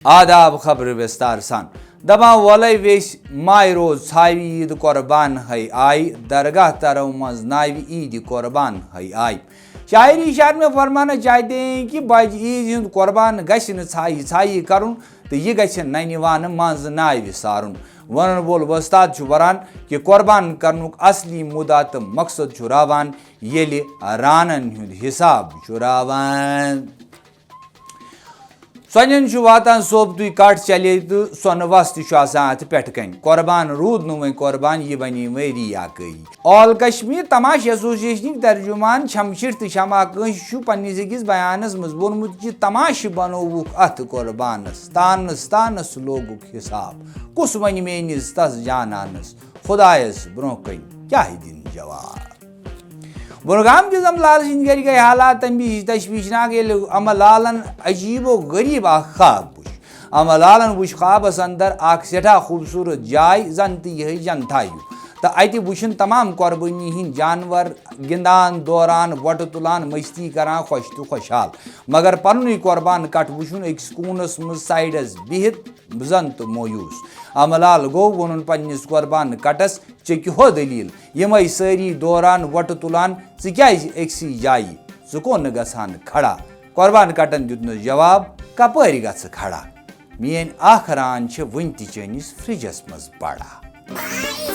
آداب خبر وستار سان دپان وولے ویس ماہ روز ژھاوِ عید قربان ہے آئی درگاہ ترو مز ناوِ عید قربان ہے آئی شاعری اشار میں فرمانا چاہتے ہیں کہ بج عید ہند قربان گژھِ نہٕ ژھایہِ ژھایہِ کرُن تہٕ یہِ گژھِ ننہِ وانہٕ منٛزٕ ناوِ سارُن ونن وول وۄستاد چھُ وران کہ قربان کرنُک اصلی مُدا تہٕ مقصد چھُ راوان ییٚلہِ رانن ہُنٛد حساب چھُ راوان سۄنٮ۪ن چھُ واتان صوبتُے کٹ چلے تہٕ سۄنہٕ وس تہِ چھُ آسان اتھ پٮ۪ٹھٕ کنۍ قربان روٗد نہٕ وۄنۍ قربان یہِ بنے ؤری اکٲیی آل کشمیر تماش ایسوسیشنٕکۍ ترجمان شمشیر تہٕ شمع کٲنٛسہِ چھُ پننِس أکِس بیانس منٛز ووٚنمُت کہِ تماشہٕ بنووُکھ اتھ قربانس تانس تانس لوگُکھ حساب کُس ونہِ میٲنِس تس جانانس خۄدایس برونٛہہ کنہِ کیاہ دِنۍ جواب بڈگام کِس امہٕ لال سٕنٛدۍ گرِ گٔیے حالات تمہِ وِزِ تشویشناک ییٚلہِ امہٕ لالن عجیب و غریٖب اکھ خواب وُچھ امہٕ لالن وُچھ خوابس اندر اکھ سٮ۪ٹھاہ خوٗبصوٗرت جاے زن تہِ یِہے جنتھا ہیوٗ تہٕ اتہِ وُچھِن تمام قۄربٲنی ہٕنٛدۍ جانور گِنٛدان دوران وۄٹہٕ تُلان مستی کران خۄش تہٕ خۄشحال مگر پننُے قۄربان کٹ وُچھُن أکِس کوٗنس منٛز سایڈس بِہِتھ زن تہٕ مویوٗس امہٕ لال گوٚو ووٚنُن پننِس قۄربان کٹس ژےٚ کیٛاہ دٔلیٖل یِمے سٲری دوران وۄٹہٕ تُلان ژٕ کیٛازِ أکسٕے جایہِ ژٕ کوٚت نہٕ گژھان کھڑا قۄربان کٹن دیُتنس جواب کپٲرۍ گژھٕ کھڑا میٲنۍ اکھ ران چھِ وُنہِ تہِ چٲنِس فرجس منٛز پڑا